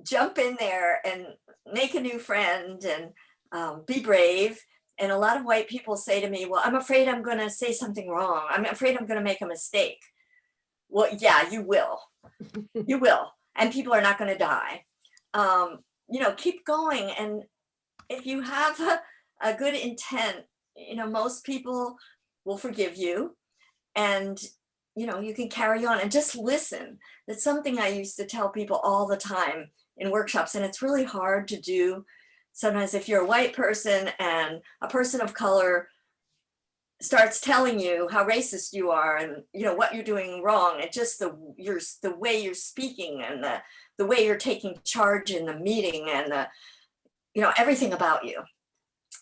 jump in there and make a new friend and be brave. And a lot of white people say to me, well, I'm afraid I'm going to say something wrong. I'm afraid I'm going to make a mistake. Well, yeah, you will. You will. And people are not going to die. Keep going. And if you have a good intent, most people will forgive you. And, you can carry on and just listen. That's something I used to tell people all the time in workshops. And it's really hard to do sometimes if you're a white person and a person of color starts telling you how racist you are and, what you're doing wrong. And just the way you're speaking and the way you're taking charge in the meeting and everything about you.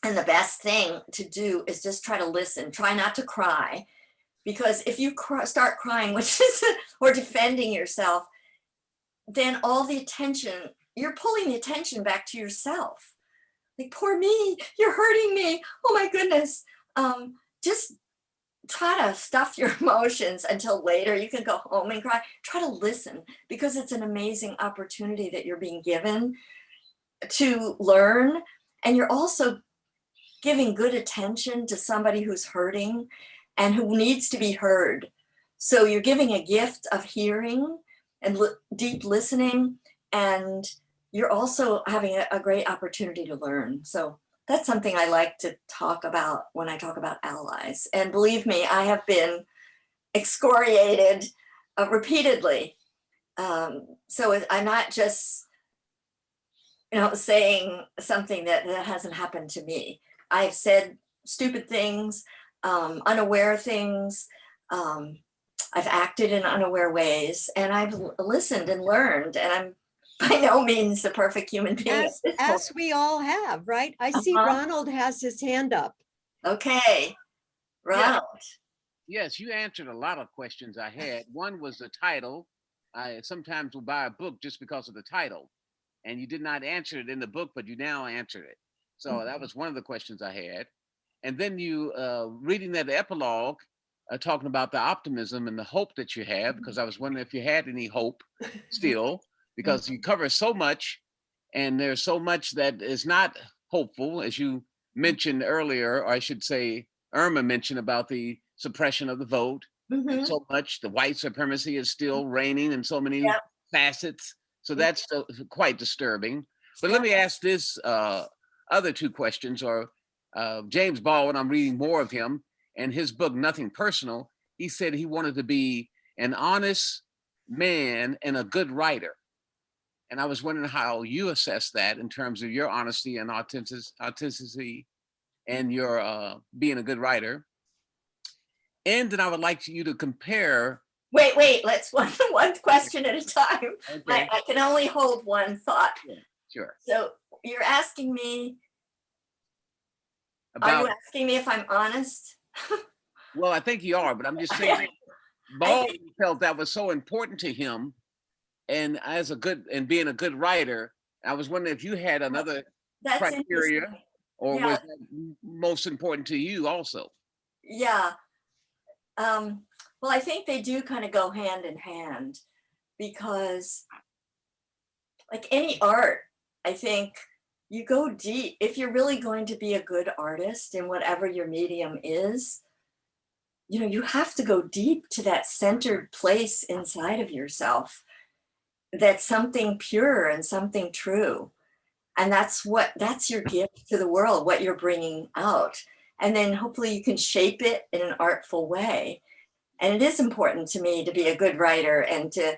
And the best thing to do is just try to listen, try not to cry. Because if you start crying, which is, or defending yourself, then all the attention, you're pulling the attention back to yourself. Like, poor me, you're hurting me. Oh my goodness. Just try to stuff your emotions until later. You can go home and cry. Try to listen, because it's an amazing opportunity that you're being given to learn. And you're also giving good attention to somebody who's hurting and who needs to be heard. So you're giving a gift of hearing and deep listening, and you're also having a great opportunity to learn. So that's something I like to talk about when I talk about allies. And believe me, I have been excoriated repeatedly. So I'm not just, saying something that hasn't happened to me. I've said stupid things, unaware things. I've acted in unaware ways, and I've listened and learned, and I'm by no means a perfect human being. as we all have, right? I see Ronald has his hand up. Okay, Ronald. Yes, you answered a lot of questions I had. One was the title. I sometimes will buy a book just because of the title, and you did not answer it in the book, but you now answered it. So that was one of the questions I had. And then you reading that epilogue, talking about the optimism and the hope that you have, because I was wondering if you had any hope still, because you cover so much, and there's so much that is not hopeful, as you mentioned earlier, or I should say, Irma mentioned about the suppression of the vote. And so much, the white supremacy is still reigning in so many facets. So that's quite disturbing. But let me ask this other two questions, or James Baldwin, I'm reading more of him, and his book, Nothing Personal, he said he wanted to be an honest man and a good writer. And I was wondering how you assess that in terms of your honesty and authenticity and your being a good writer. And then I would like you to compare. Wait, let's one question at a time. Okay. I can only hold one thought. Sure. So you're asking me, About, are you asking me if I'm honest? well, I think you are, but I'm just saying Baldwin felt that was so important to him, and being a good writer, I was wondering if you had another That's criteria, interesting. or Yeah. was that most important to you also? Yeah. Well, I think they do kind of go hand in hand, because like any art, I think you go deep. If you're really going to be a good artist in whatever your medium is, you have to go deep to that centered place inside of yourself. That's something pure and something true. And that's your gift to the world, what you're bringing out. And then hopefully you can shape it in an artful way. And it is important to me to be a good writer and to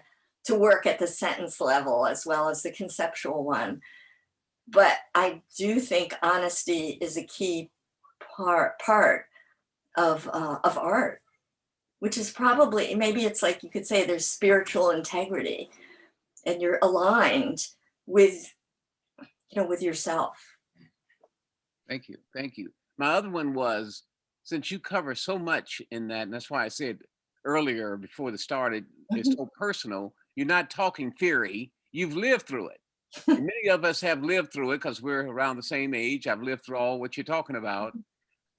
work at the sentence level as well as the conceptual one. But I do think honesty is a key part of art, which is probably, maybe it's like you could say there's spiritual integrity, and you're aligned with, with yourself. Thank you. Thank you. My other one was, since you cover so much in that, and that's why I said earlier before the started, it's so personal. You're not talking theory. You've lived through it. And many of us have lived through it because we're around the same age. I've lived through all what you're talking about.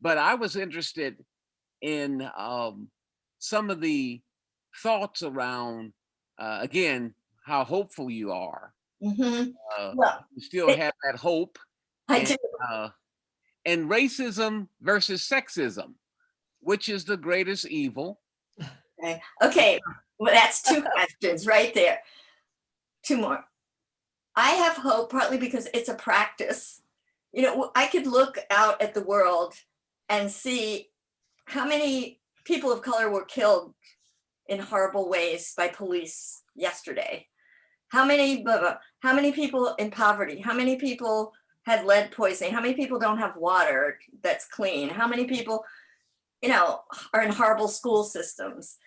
But I was interested in some of the thoughts around, again, how hopeful you are. Well, You still have that hope. I do. And racism versus sexism, which is the greatest evil? Okay. Well, that's two questions right there. Two more. I have hope partly because it's a practice. I could look out at the world and see how many people of color were killed in horrible ways by police yesterday. How many people in poverty? How many people had lead poisoning? How many people don't have water that's clean? How many people, are in horrible school systems?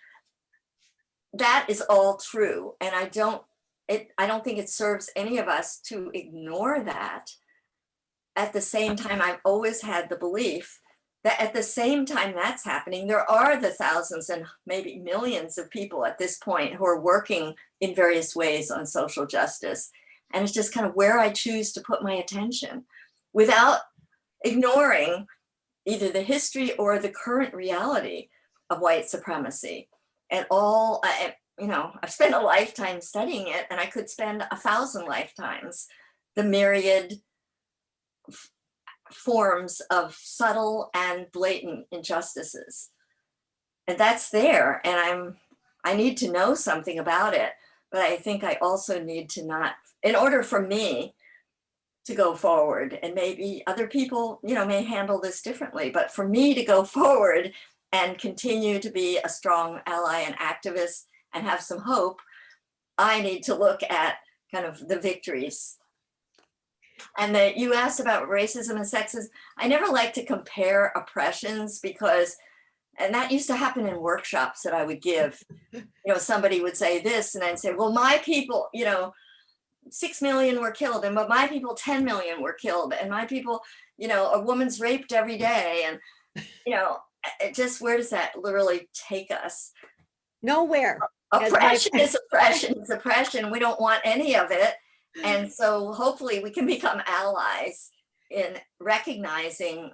That is all true. And I don't think it serves any of us to ignore that. At the same time, I've always had the belief that at the same time that's happening, there are the thousands and maybe millions of people at this point who are working in various ways on social justice. And it's just kind of where I choose to put my attention without ignoring either the history or the current reality of white supremacy. And I've spent a lifetime studying it, and I could spend 1,000 lifetimes. The myriad forms of subtle and blatant injustices. And that's there, and I need to know something about it, but I think I also need to not, in order for me to go forward, and maybe other people, may handle this differently, but for me to go forward and continue to be a strong ally and activist and have some hope, I need to look at kind of the victories. And that you asked about racism and sexism. I never like to compare oppressions because, and that used to happen in workshops that I would give, somebody would say this and then say, well, my people, 6 million were killed, and but my people 10 million were killed, and my people, a woman's raped every day, and it just, where does that literally take us? Nowhere. Oppression is oppression is oppression. We don't want any of it. And so hopefully we can become allies in recognizing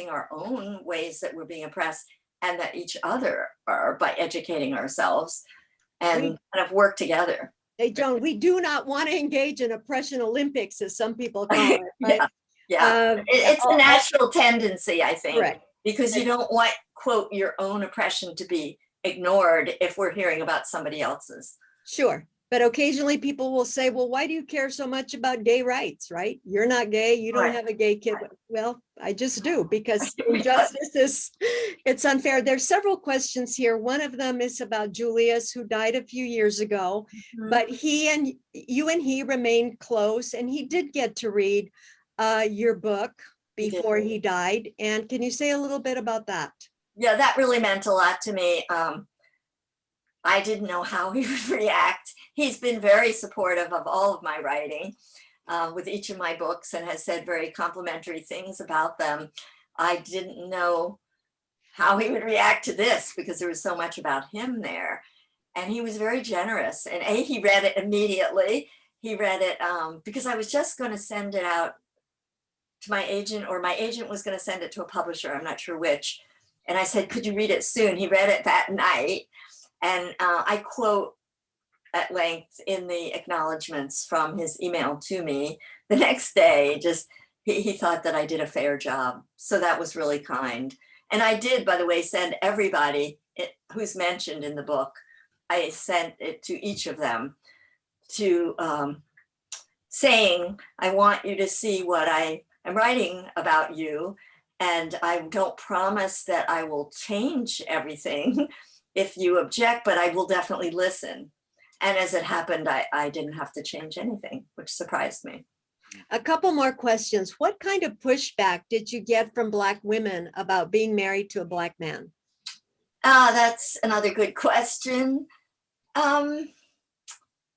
our own ways that we're being oppressed, and that each other are, by educating ourselves and kind of work together. Hey, Joan, we do not want to engage in oppression Olympics, as some people call it. Right? It's a natural tendency, I think, Correct. because you don't want, quote, your own oppression to be ignored if we're hearing about somebody else's. Sure. But occasionally people will say, well, why do you care so much about gay rights, right? You're not gay. You don't have a gay kid. Well, I just do, because injustice it's unfair. There's several questions here. One of them is about Julius, who died a few years ago, but you and he remained close, and he did get to read your book before he died. And can you say a little bit about that? Yeah, that really meant a lot to me. I didn't know how he would react. He's been very supportive of all of my writing with each of my books, and has said very complimentary things about them. I didn't know how he would react to this because there was so much about him there. And he was very generous. And he read it immediately. He read it because I was just going to send it out to my agent, or my agent was going to send it to a publisher. I'm not sure which. And I said, could you read it soon? He read it that night. And I quote at length in the acknowledgements from his email to me the next day. Just he thought that I did a fair job. So that was really kind. And I did, by the way, send everybody who's mentioned in the book. I sent it to each of them to saying, I want you to see what I am writing about you. And I don't promise that I will change everything if you object, but I will definitely listen. And as it happened, I didn't have to change anything, which surprised me. A couple more questions. What kind of pushback did you get from Black women about being married to a Black man? That's another good question.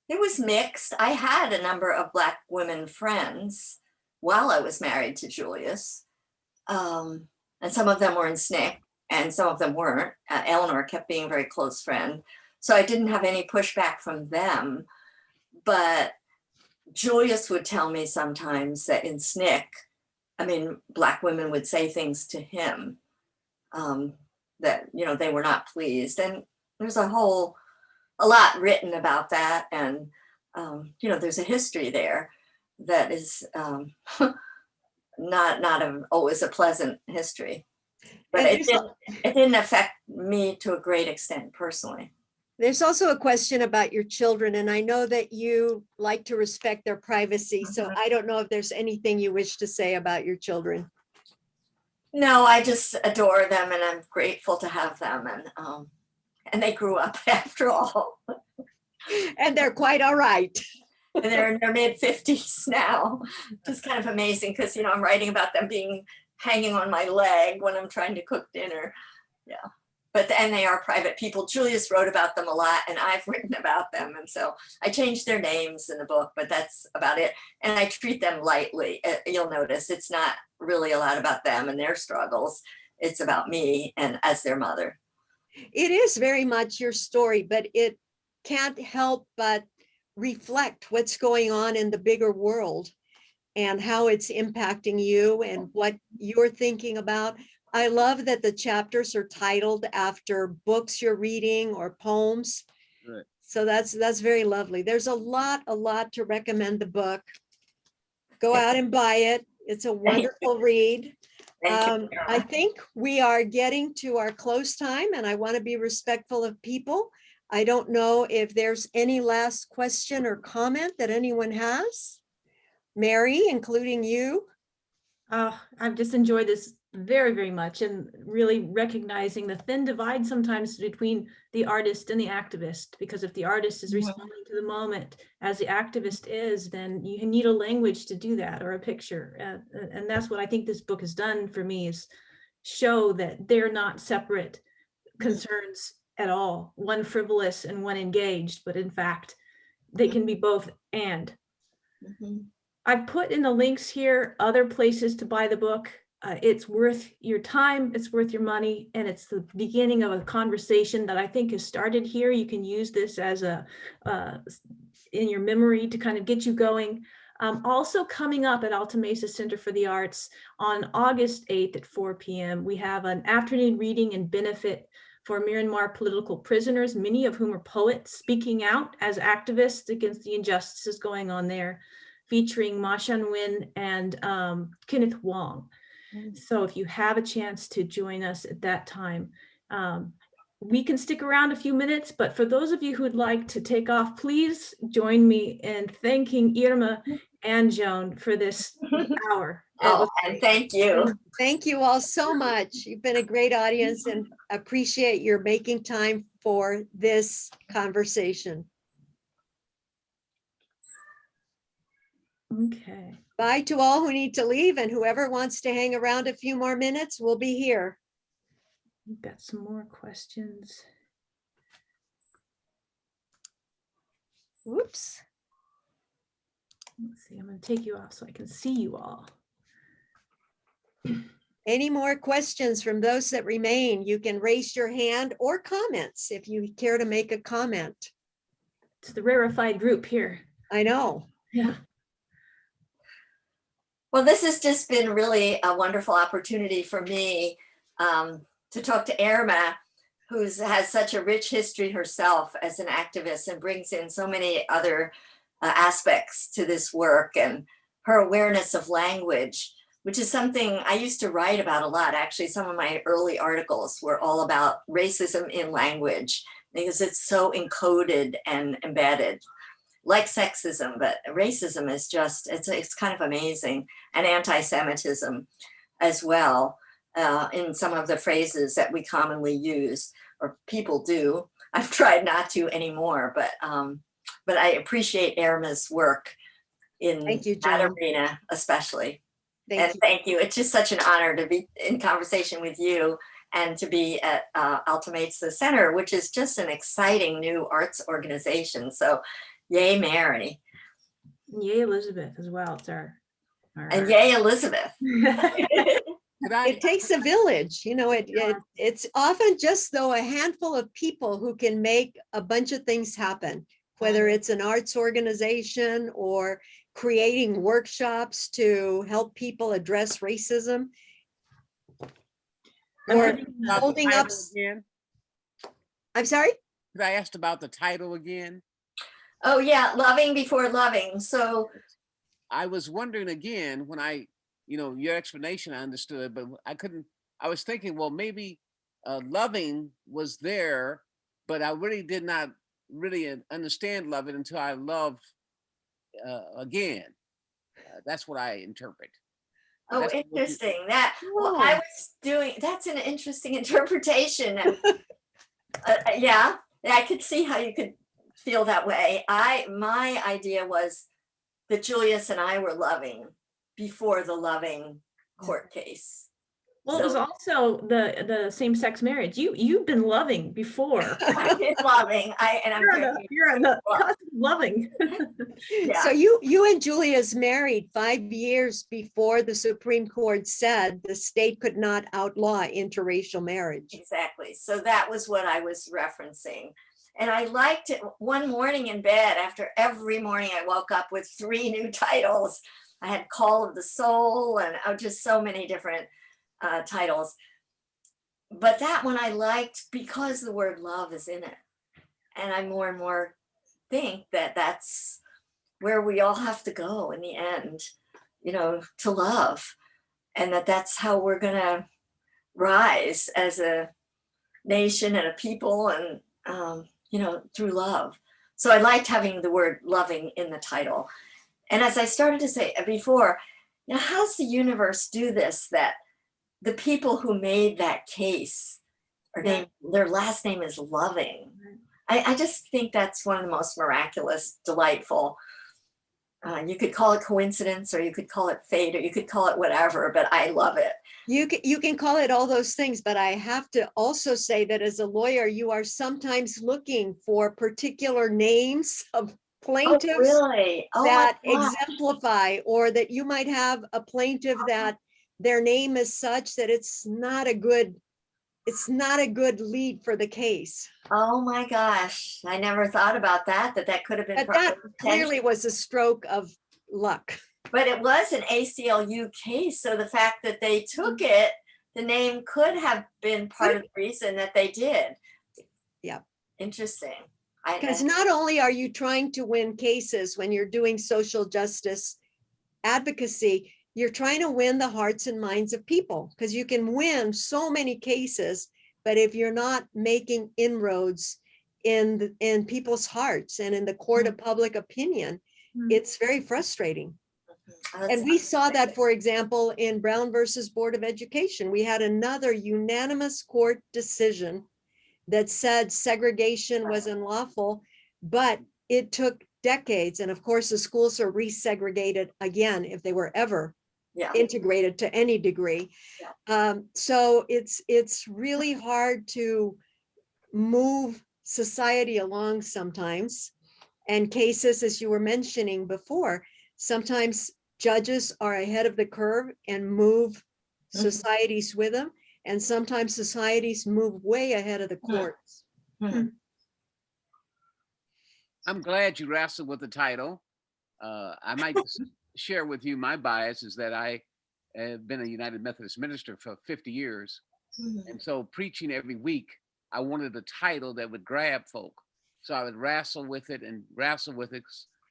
It was mixed. I had a number of Black women friends while I was married to Julius. And some of them were in SNCC and some of them weren't. Eleanor kept being a very close friend. So I didn't have any pushback from them. But Julius would tell me sometimes that in SNCC, I mean, Black women would say things to him that, you know, they were not pleased. And there's a lot written about that. And, you know, there's a history there that is not always a pleasant history. But it didn't affect me to a great extent personally. There's also a question about your children, and I know that you like to respect their privacy. So I don't know if there's anything you wish to say about your children. No, I just adore them and I'm grateful to have them. And they grew up after all. And they're quite all right. And they're in their mid-50s now. Just kind of amazing because, you know, I'm writing about them hanging on my leg when I'm trying to cook dinner. Yeah. And they are private people. Julius wrote about them a lot and I've written about them. And so I changed their names in the book, but that's about it. And I treat them lightly. You'll notice it's not really a lot about them and their struggles. It's about me and as their mother. It is very much your story, but it can't help but reflect what's going on in the bigger world and how it's impacting you and what you're thinking about. I love that the chapters are titled after books you're reading or poems. Right. So that's very lovely. There's a lot to recommend the book. Go out and buy it. It's a wonderful read. Thank you. I think we are getting to our close time and I want to be respectful of people. I don't know if there's any last question or comment that anyone has. Mary, including you. I've just enjoyed this very, very much and really recognizing the thin divide sometimes between the artist and the activist, because if the artist is responding to the moment as the activist is, then you need a language to do that or a picture. And that's what I think this book has done for me, is show that they're not separate concerns at all, one frivolous and one engaged, but in fact, they can be both and. I've put in the links here, other places to buy the book. It's worth your time, it's worth your money, and it's the beginning of a conversation that I think has started here. You can use this as in your memory to kind of get you going. Also coming up at Alta Mesa Center for the Arts on August 8th at 4 p.m., we have an afternoon reading and benefit for Myanmar political prisoners, many of whom are poets speaking out as activists against the injustices going on there, featuring Ma Shan-win and Kenneth Wong. So if you have a chance to join us at that time, we can stick around a few minutes, but for those of you who would like to take off, please join me in thanking Irma and Joan for this hour. And thank you. Thank you all so much. You've been a great audience and appreciate your making time for this conversation. Okay. Bye to all who need to leave, and whoever wants to hang around a few more minutes, we'll be here. We've got some more questions. Whoops. Let's see, I'm going to take you off so I can see you all. Any more questions from those that remain? You can raise your hand or comments if you care to make a comment. It's the rarefied group here. I know. Yeah. Well, this has just been really a wonderful opportunity for me to talk to Irma, who has such a rich history herself as an activist and brings in so many other aspects to this work, and her awareness of language, which is something I used to write about a lot. Actually, some of my early articles were all about racism in language because it's so encoded and embedded, like sexism, but racism is just, it's kind of amazing, and anti-Semitism as well, in some of the phrases that we commonly use, or people do. I've tried not to anymore, but I appreciate Irma's work in that arena, especially. Thank you. It's just such an honor to be in conversation with you and to be at Alta Mesa Center, which is just an exciting new arts organization. So Yay, Mary. Yay, Elizabeth as well. It's our And yay, Elizabeth. Could I, It takes a village, you know, it's often just though a handful of people who can make a bunch of things happen, whether it's an arts organization or creating workshops to help people address racism. I'm Or putting, about the holding up, title again? I'm sorry? Could I ask about the title again? Oh yeah, loving before loving. So I was wondering again when your explanation I understood, but I was thinking, well, maybe loving was there, but I really did not really understand loving until I loved again. That's what I interpret. oh, That's what you- interesting. That's an interesting interpretation. Yeah, I could see how you could feel that way. My idea was that Julius and I were loving before the loving court case. well, it was So- also the same-sex marriage. You've been loving before. I've been loving. You're on the cusp of loving. Yeah. So you and Julius married 5 years before the Supreme Court said the state could not outlaw interracial marriage. Exactly. So that was what I was referencing. And I liked it one morning in bed, after every morning I woke up with 3 new titles. I had Call of the Soul and just so many different titles. But that one I liked because the word love is in it. And I more and more think that that's where we all have to go in the end, to love. And that's how we're going to rise as a nation and a people and, through love. So I liked having the word loving in the title. And as I started to say before, how does the universe do this, that the people who made that case their last name is Loving? I just think that's one of the most miraculous, delightful. You could call it coincidence, or you could call it fate, or you could call it whatever, but I love it. You can call it all those things, but I have to also say that as a lawyer, you are sometimes looking for particular names of plaintiffs Oh, really? Oh, that my gosh. exemplify, or that you might have a plaintiff that their name is such that it's not a good lead for the case. Oh my gosh. I never thought about that could have been But part that of the clearly was a stroke of luck. But it was an ACLU case. So the fact that they took it, the name could have been part of the reason that they did. Yeah. Interesting. Because not only are you trying to win cases when you're doing social justice advocacy, you're trying to win the hearts and minds of people, because you can win so many cases, but if you're not making inroads in people's hearts and in the court of public opinion, it's very frustrating. And we saw that, for example, in Brown versus Board of Education. We had another unanimous court decision that said segregation was unlawful, but it took decades. And of course, the schools are resegregated again if they were ever integrated to any degree. So it's really hard to move society along sometimes. And cases, as you were mentioning before, sometimes judges are ahead of the curve and move societies with them. And sometimes societies move way ahead of the courts. I'm glad you wrestled with the title. I might share with you my bias is that I have been a United Methodist minister for 50 years. And so preaching every week, I wanted a title that would grab folk. So I would wrestle with it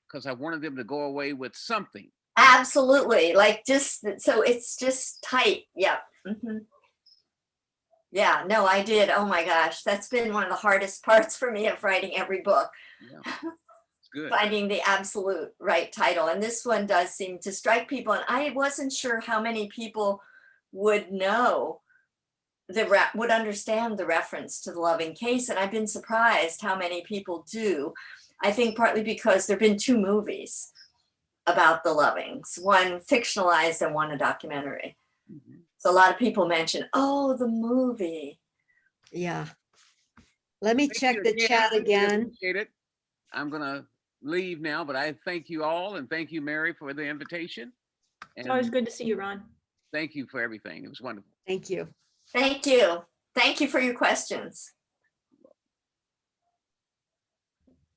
because I wanted them to go away with something. Absolutely. So it's just tight. Yeah. Yeah, no, I did. Oh my gosh. That's been one of the hardest parts for me of writing every book. Yeah. It's good. Finding the absolute right title. And this one does seem to strike people. And I wasn't sure how many people would know would understand the reference to the Loving case. And I've been surprised how many people do. I think partly because there've been 2 movies about the Lovings, one fictionalized and one a documentary. So a lot of people mention, oh, the movie. Yeah. Let me check the Thank you chat again. I really again. appreciate it. I'm gonna leave now, but I thank you all and thank you, Mary, for the invitation. It's always And good to see you, Ron. thank you for everything. It was wonderful. Thank you. Thank you. Thank you for your questions.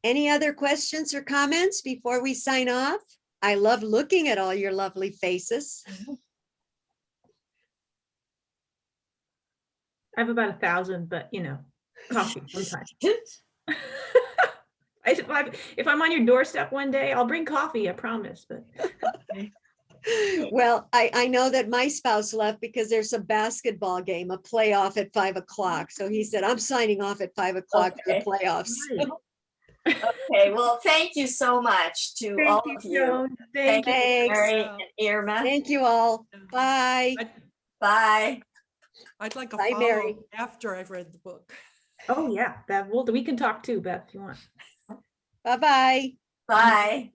Any other questions or comments before we sign off? I love looking at all your lovely faces. I have about 1,000, but you know, coffee sometimes. If I'm on your doorstep one day, I'll bring coffee, I promise. But Well, I know that my spouse left because there's a basketball game, a playoff at 5 o'clock. So he said, I'm signing off at 5 o'clock for the Okay. playoffs. Okay, well, thank you so much to all thank of you, you. Joan. Thank you, Thanks. Mary and Irma. Thank you all. Bye. Bye. I'd like a Bye, Mary. follow after I've read the book. Oh yeah, we can talk too, Beth, if you want. Bye-bye. Bye.